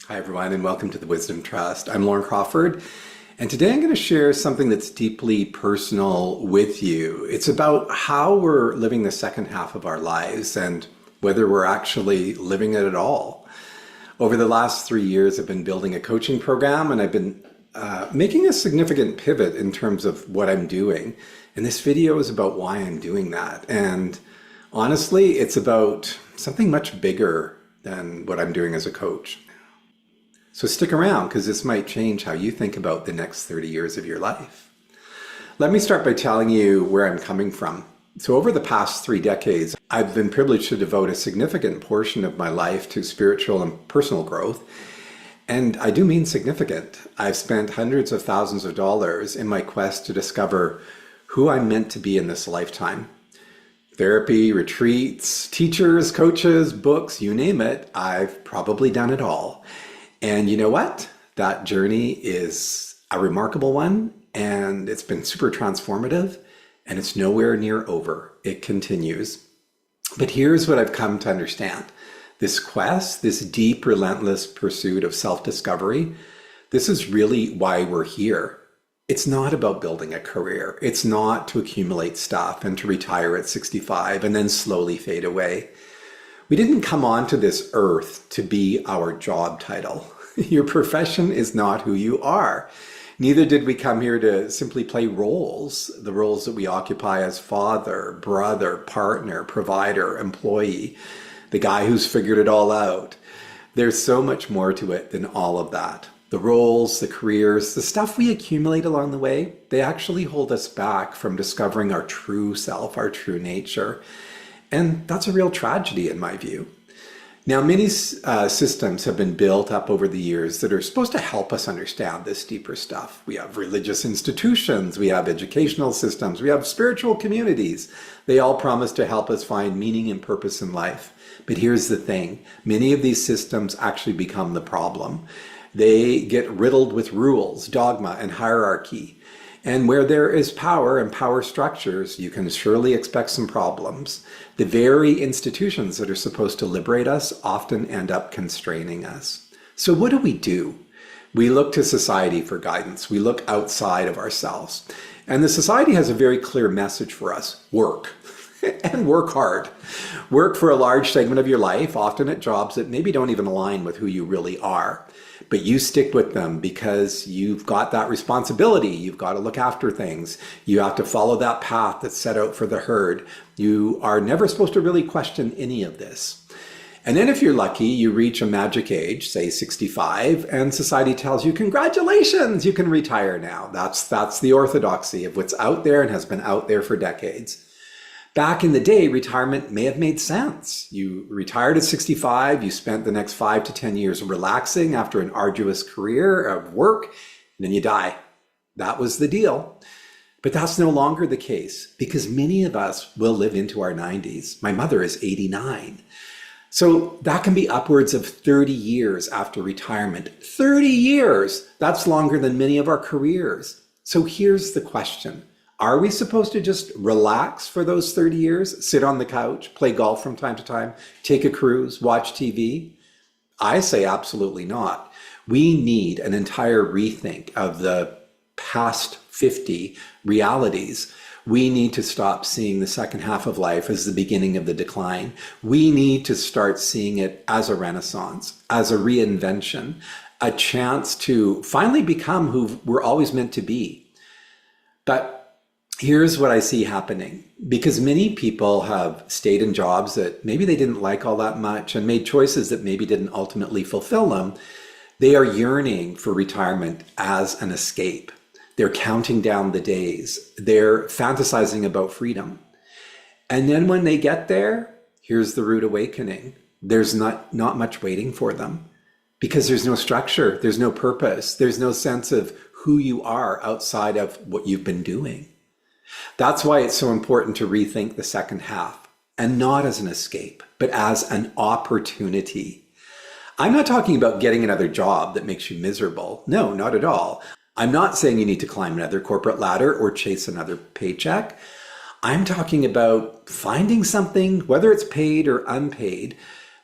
Hi, everyone, and welcome to the Wisdom Trust. I'm Lauren Crawford, and today I'm going to share something that's deeply personal with you. It's about how we're living the second half of our lives and whether we're actually living it at all. Over the last 3 years, I've been building a coaching program, and I've been making a significant pivot in terms of what I'm doing. And this video is about why I'm doing that. And honestly, it's about something much bigger than what I'm doing as a coach. So stick around, because this might change how you think about the next 30 years of your life. Let me start by telling you where I'm coming from. So over the past 3 decades, I've been privileged to devote a significant portion of my life to spiritual and personal growth. And I do mean significant. I've spent hundreds of thousands of dollars in my quest to discover who I'm meant to be in this lifetime. Therapy, retreats, teachers, coaches, books, you name it, I've probably done it all. And you know what? That journey is a remarkable one, and it's been super transformative, and it's nowhere near over. It continues. But here's what I've come to understand. This quest, this deep, relentless pursuit of self-discovery, this is really why we're here. It's not about building a career. It's not to accumulate stuff and to retire at 65 and then slowly fade away. We didn't come onto this earth to be our job title. Your profession is not who you are. Neither did we come here to simply play roles, the roles that we occupy as father, brother, partner, provider, employee, the guy who's figured it all out. There's so much more to it than all of that. The roles, the careers, the stuff we accumulate along the way, they actually hold us back from discovering our true self, our true nature. And that's a real tragedy in my view. Now, many systems have been built up over the years that are supposed to help us understand this deeper stuff. We have religious institutions, we have educational systems, we have spiritual communities. They all promise to help us find meaning and purpose in life. But here's the thing, many of these systems actually become the problem. They get riddled with rules, dogma, and hierarchy. And where there is power and power structures, you can surely expect some problems. The very institutions that are supposed to liberate us often end up constraining us. So what do? We look to society for guidance. We look outside of ourselves. And the society has a very clear message for us: work. And work hard. Work for a large segment of your life, often at jobs that maybe don't even align with who you really are. But you stick with them because you've got that responsibility. You've got to look after things. You have to follow that path that's set out for the herd. You are never supposed to really question any of this. And then if you're lucky, you reach a magic age, say 65, and society tells you, congratulations, you can retire now. That's the orthodoxy of what's out there and has been out there for decades. Back in the day, retirement may have made sense. You retired at 65, you spent the next 5 to 10 years relaxing after an arduous career of work, and then you die. That was the deal. But that's no longer the case, because many of us will live into our 90s. My mother is 89. So that can be upwards of 30 years after retirement. 30 years! That's longer than many of our careers. So here's the question. Are we supposed to just relax for those 30 years, sit on the couch, play golf from time to time, take a cruise, watch TV? I say absolutely not. We need an entire rethink of the past 50 realities. We need to stop seeing the second half of life as the beginning of the decline. We need to start seeing it as a renaissance, as a reinvention, a chance to finally become who we're always meant to be. But here's what I see happening. Because many people have stayed in jobs that maybe they didn't like all that much and made choices that maybe didn't ultimately fulfill them, they are yearning for retirement as an escape. They're counting down the days. They're fantasizing about freedom. And then when they get there, here's the rude awakening. There's not much waiting for them because there's no structure, there's no purpose, there's no sense of who you are outside of what you've been doing. That's why it's so important to rethink the second half, and not as an escape, but as an opportunity. I'm not talking about getting another job that makes you miserable. No, not at all. I'm not saying you need to climb another corporate ladder or chase another paycheck. I'm talking about finding something, whether it's paid or unpaid,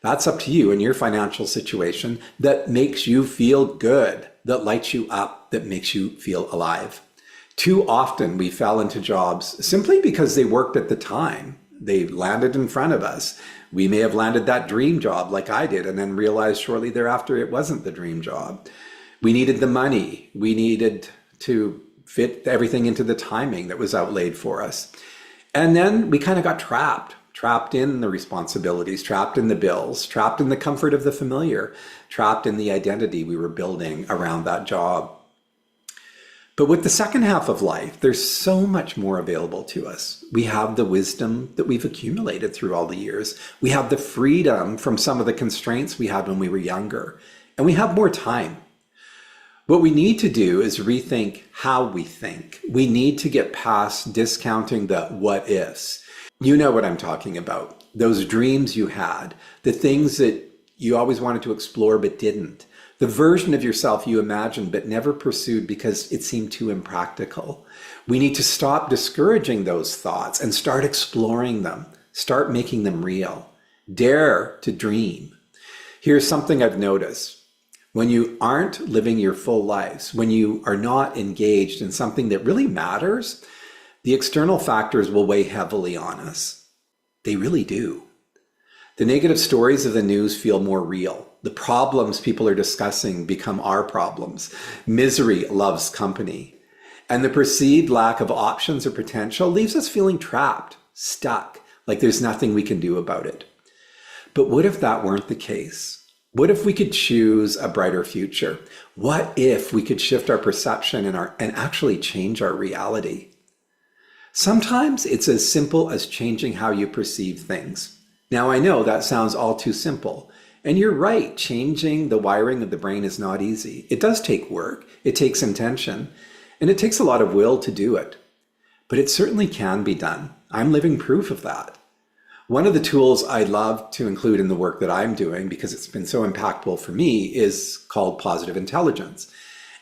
That's up to you and your financial situation that makes you feel good, that lights you up, that makes you feel alive. Too often we fell into jobs simply because they worked at the time. They landed in front of us. We may have landed that dream job like I did and then realized shortly thereafter it wasn't the dream job. We needed the money. We needed to fit everything into the timing that was outlaid for us. And then we kind of got trapped in the responsibilities, trapped in the bills, trapped in the comfort of the familiar, trapped in the identity we were building around that job. But with the second half of life, there's so much more available to us. We have the wisdom that we've accumulated through all the years. We have the freedom from some of the constraints we had when we were younger, and we have more time. What we need to do is rethink how we think. We need to get past discounting the what ifs. You know what I'm talking about. Those dreams you had, the things that you always wanted to explore but didn't. The version of yourself you imagined but never pursued because it seemed too impractical. We need to stop discouraging those thoughts and start exploring them. Start making them real. Dare to dream. Here's something I've noticed. When you aren't living your full lives, when you are not engaged in something that really matters, the external factors will weigh heavily on us. They really do. The negative stories of the news feel more real. The problems people are discussing become our problems. Misery loves company. And the perceived lack of options or potential leaves us feeling trapped, stuck, like there's nothing we can do about it. But what if that weren't the case? What if we could choose a brighter future? What if we could shift our perception and actually change our reality? Sometimes it's as simple as changing how you perceive things. Now, I know that sounds all too simple. And you're right, changing the wiring of the brain is not easy. It does take work, it takes intention, and it takes a lot of will to do it. But it certainly can be done. I'm living proof of that. One of the tools I love to include in the work that I'm doing, because it's been so impactful for me, is called positive intelligence.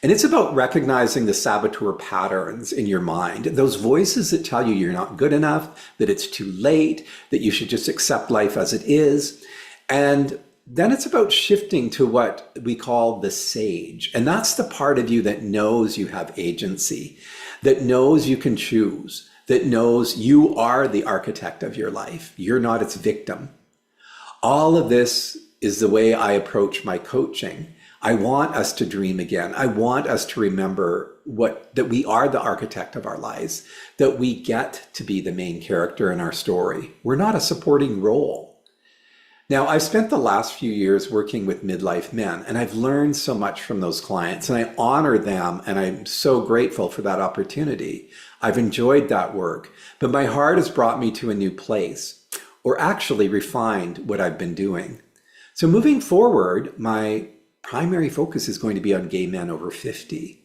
And it's about recognizing the saboteur patterns in your mind, those voices that tell you you're not good enough, that it's too late, that you should just accept life as it is. And then it's about shifting to what we call the sage. And that's the part of you that knows you have agency, that knows you can choose, that knows you are the architect of your life. You're not its victim. All of this is the way I approach my coaching. I want us to dream again. I want us to remember that we are the architect of our lives, that we get to be the main character in our story. We're not a supporting role. Now, I've spent the last few years working with midlife men, and I've learned so much from those clients, and I honor them, and I'm so grateful for that opportunity. I've enjoyed that work, but my heart has brought me to a new place, or actually refined what I've been doing. So moving forward, my primary focus is going to be on gay men over 50.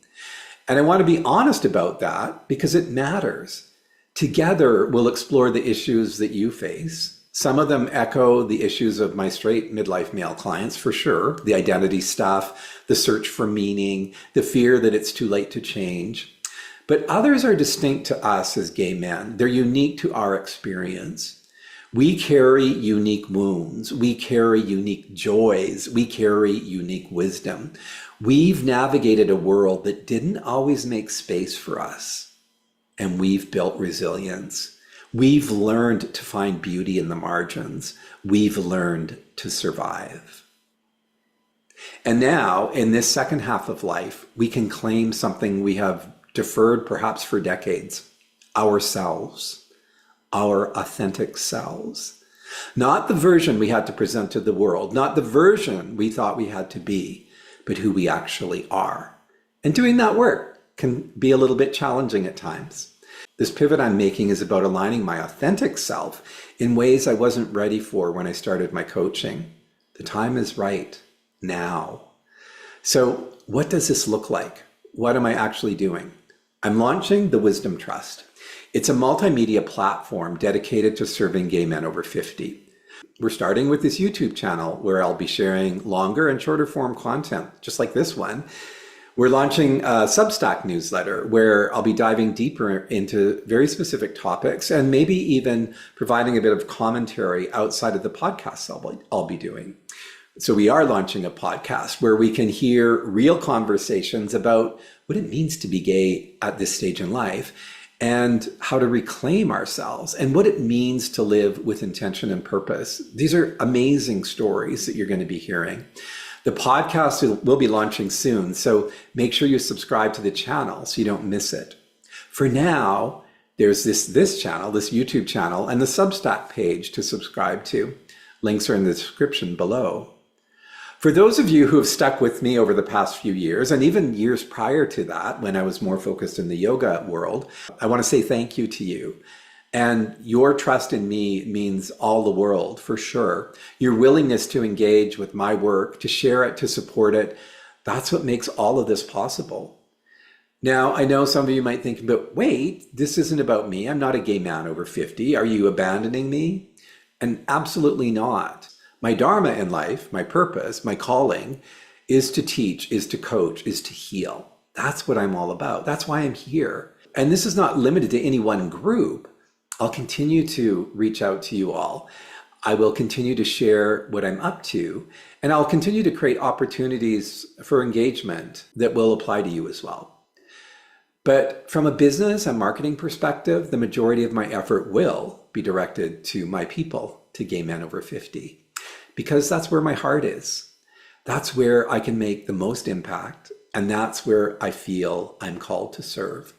And I want to be honest about that because it matters. Together, we'll explore the issues that you face. Some of them echo the issues of my straight midlife male clients, for sure. The identity stuff, the search for meaning, the fear that it's too late to change. But others are distinct to us as gay men. They're unique to our experience. We carry unique wounds. We carry unique joys. We carry unique wisdom. We've navigated a world that didn't always make space for us. And we've built resilience. We've learned to find beauty in the margins. We've learned to survive. And now, in this second half of life, we can claim something we have deferred perhaps for decades: ourselves. Our authentic selves. Not the version we had to present to the world, not the version we thought we had to be, but who we actually are. And doing that work can be a little bit challenging at times. This pivot I'm making is about aligning my authentic self in ways I wasn't ready for when I started my coaching. The time is right now. So what does this look like? What am I actually doing? I'm launching the Wisdom Trust. It's a multimedia platform dedicated to serving gay men over 50. We're starting with this YouTube channel where I'll be sharing longer and shorter form content, just like this one, We're launching a Substack newsletter where I'll be diving deeper into very specific topics and maybe even providing a bit of commentary outside of the podcasts I'll be doing. So we are launching a podcast where we can hear real conversations about what it means to be gay at this stage in life and how to reclaim ourselves and what it means to live with intention and purpose. These are amazing stories that you're going to be hearing. The podcast will be launching soon, so make sure you subscribe to the channel so you don't miss it. For now, there's this channel, this YouTube channel, and the Substack page to subscribe to. Links are in the description below. For those of you who have stuck with me over the past few years, and even years prior to that, when I was more focused in the yoga world, I want to say thank you to you. And your trust in me means all the world, for sure. Your willingness to engage with my work, to share it, to support it, that's what makes all of this possible. Now, I know some of you might think, but wait, this isn't about me. I'm not a gay man over 50. Are you abandoning me? And absolutely not. My dharma in life, my purpose, my calling is to teach, is to coach, is to heal. That's what I'm all about. That's why I'm here. And this is not limited to any one group. I'll continue to reach out to you all. I will continue to share what I'm up to, and I'll continue to create opportunities for engagement that will apply to you as well. But from a business and marketing perspective, the majority of my effort will be directed to my people, to gay men over 50, because that's where my heart is. That's where I can make the most impact, and that's where I feel I'm called to serve.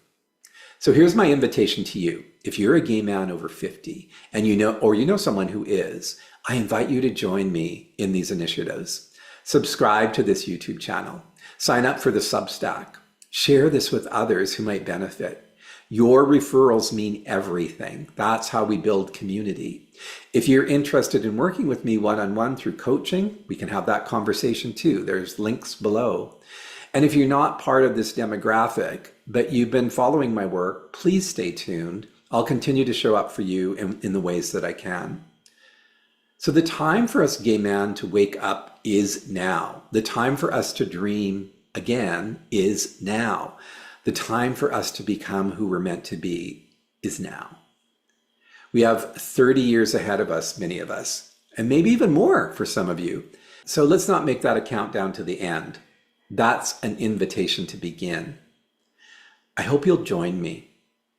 So here's my invitation to you. If you're a gay man over 50 and you know someone who is, I invite you to join me in these initiatives. Subscribe to this YouTube channel. Sign up for the Substack. Share this with others who might benefit. Your referrals mean everything. That's how we build community. If you're interested in working with me one-on-one through coaching, we can have that conversation too. There's links below. And if you're not part of this demographic, but you've been following my work, please stay tuned. I'll continue to show up for you in the ways that I can. So the time for us gay men to wake up is now. The time for us to dream again is now. The time for us to become who we're meant to be is now. We have 30 years ahead of us, many of us, and maybe even more for some of you. So let's not make that a countdown to the end. That's an invitation to begin. I hope you'll join me.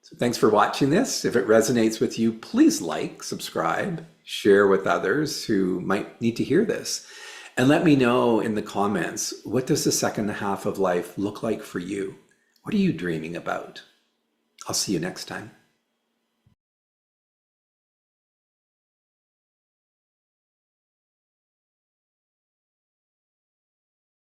So thanks for watching this. If it resonates with you, please like, subscribe, share with others who might need to hear this. And let me know in the comments, what does the second half of life look like for you? What are you dreaming about? I'll see you next time.